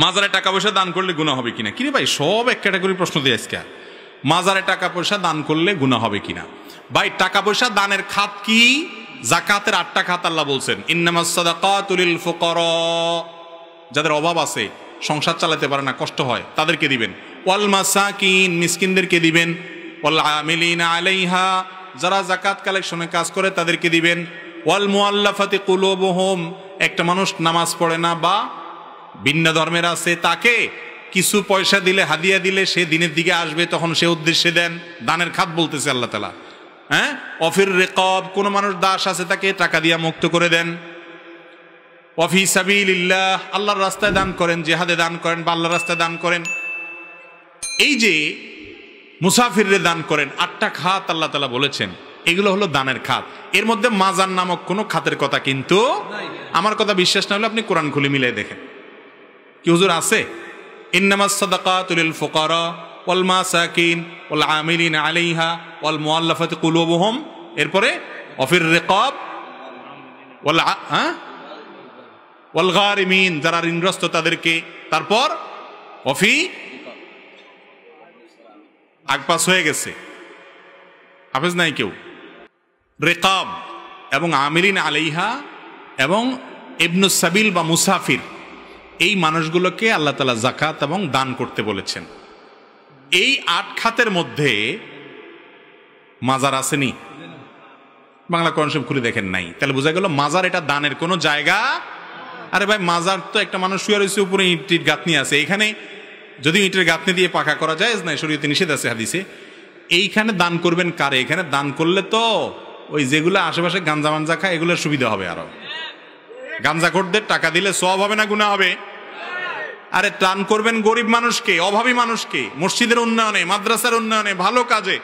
মাজারে টাকা পয়সা দান করলে গুনাহ হবে কিনা? কিরে ভাই, সব এক ক্যাটাগরি প্রশ্ন দিয়ে আজকে। মাজারে টাকা পয়সা দান করলে গুনাহ হবে কিনা? ভাই, টাকা পয়সা দানের খাত কি? যাকাতের 8টা খাত আল্লাহ বলছেন, ইন্নামাস সাদাকাতু লিল ফুকারা, যাদের অভাব আছে, সংসার চালাতে পারে না, কষ্ট হয়, তাদেরকে দিবেন। ওয়াল মাসাকিন, মিসকিনদেরকে দিবেন। ওয়াল আমিলিনা আলাইহা, যারা যাকাত কালেকশনে কাজ করে তাদেরকে দিবেন। ওয়াল মুআল্লাফাতি কুলুবুহুম, একটা মানুষ নামাজ পড়ে না বা ভিন্ন ধর্মের আছে, তাকে কিছু পয়সা দিলে, হাদিয়া দিলে সে দিনের দিকে আসবে, তখন সে উদ্দেশ্যে দেন। দানের খাত বলতেছে আল্লাহ তাআলা। হ্যাঁ, অফির রিকাব, কোন মানুষ দাস আছে তাকে টাকা দিয়া মুক্ত করে দেন। ওয়াফি সাবিলিল্লাহ, আল্লাহর রাস্তায় দান করেন, জিহাদে দান করেন বা আল্লাহর রাস্তায় দান করেন। এই যে মুসাফিররে দান করেন, 8টা খাত আল্লাহ তাআলা বলেছেন, এগুলো হলো দানের খাত। এর মধ্যে মাজার নামক কোনো খাতের কথা কিন্তু, আমার কথা বিশ্বাস না হলে আপনি কোরআন খুলে মিলাই দেখেন। কি হুজুর আছে? ইন্নামাস সাদাকাতু লিল ফুকারা ওয়াল মাসাকিন ওয়াল আমিলিনা আলাইহা ওয়াল মুআল্লাফাতি কুলুবুহুম, এরপরে অফির রিকাব ওয়াল গারিমিন, যারা ঋণগ্রস্ত তাদেরকে, তারপর অফি আগপাস হয়ে গেছে, হাফেজ নাই কেউ, রিকাব এবং আমিলিন আলাইহা এবং ইবনুস সাবিল বা মুসাফির, এই মানুষগুলোকে আল্লাহ তাআলা যাকাত এবং দান করতে বলেছেন। এই 8 খাতের মধ্যে মাজার আসেনি? বাংলা কোরআন শরীফ খুলে দেখেন নাই, তাহলে বোঝা গেল মাজার এটা দানের কোনো জায়গা। আরে ভাই, মাজার তো একটা মানুষ শুয়ে রয়েছে, উপরে ইটের গাঁথনি আছে, এখানে যদি ইটের গাঁথনি দিয়ে পাকা করা যায় না, শরীয়তে নিষেধ আছে হাদিসে। এইখানে দান করবেন কারে? এখানে দান করলে তো ওই যেগুলো আশেপাশে গাঞ্জা মাঞ্জা খায় এগুলোর সুবিধা হবে, আরো গাঞ্জাখোরদের টাকা দিলে সওয়াব হবে না গুনাহ হবে? আরে দান করবেন গরিব মানুষকে, অভাবী মানুষকে, মসজিদের উন্নয়নে, মাদ্রাসার উন্নয়নে, ভালো কাজে।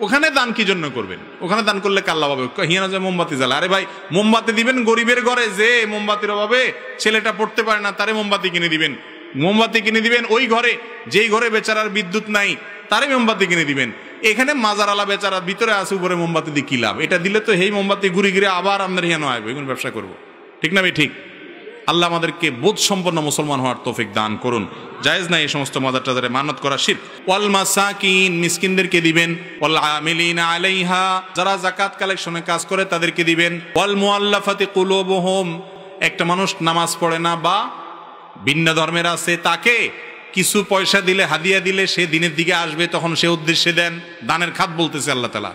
ওখানে দান কি জন্য করবেন? ওখানে দান করলে কাল্লা পাবে। হিয়ানা যে মোমবাতি জ্বালা, আরে ভাই মোমবাতি দিবেন গরিবের ঘরে, যে মোমবাতির অভাবে ছেলেটা পড়তে পারে না, তারে মোমবাতি কিনে দিবেন। মোমবাতি কিনে দিবেন ওই ঘরে যেই ঘরে বেচারার বিদ্যুৎ নাই, তারে মোমবাতি কিনে দিবেন। এখানে মাজারালা বেচারার ভিতরে আছে, উপরে মোমবাতি দিয়ে কি লাভ? এটা দিলে তো এই মোমবাতি ঘুরে ঘুরে আবার আপনার হিয়ানো আসবে, এগুলো ব্যবসা করবো। ঠিক না ভাই? ঠিক। আল্লাহ আমাদেরকে বোধ সম্পন্ন মুসলমান হওয়ার তৌফিক দান করুন। জায়েজ নাই এই সমস্ত মাজার টাজারে মানত করা, শিরক। ওয়াল মাসাকিন, মিসকিনদেরকে দিবেন। ওয়াল আমিলিনা আলাইহা, যারা যাকাত কালেকশনে কাজ করে তাদেরকে দিবেন। ওয়াল মুআল্লাফাতি কুলুবুহুম, একটা মানুষ নামাজ পড়ে না বা ভিন্ন ধর্মের আছে, তাকে কিছু পয়সা দিলে, হাদিয়া দিলে সে দিনের দিকে আসবে, তখন সে উদ্দেশ্যে দেন। দানের খাত বলতেছে আল্লাহ তাআলা।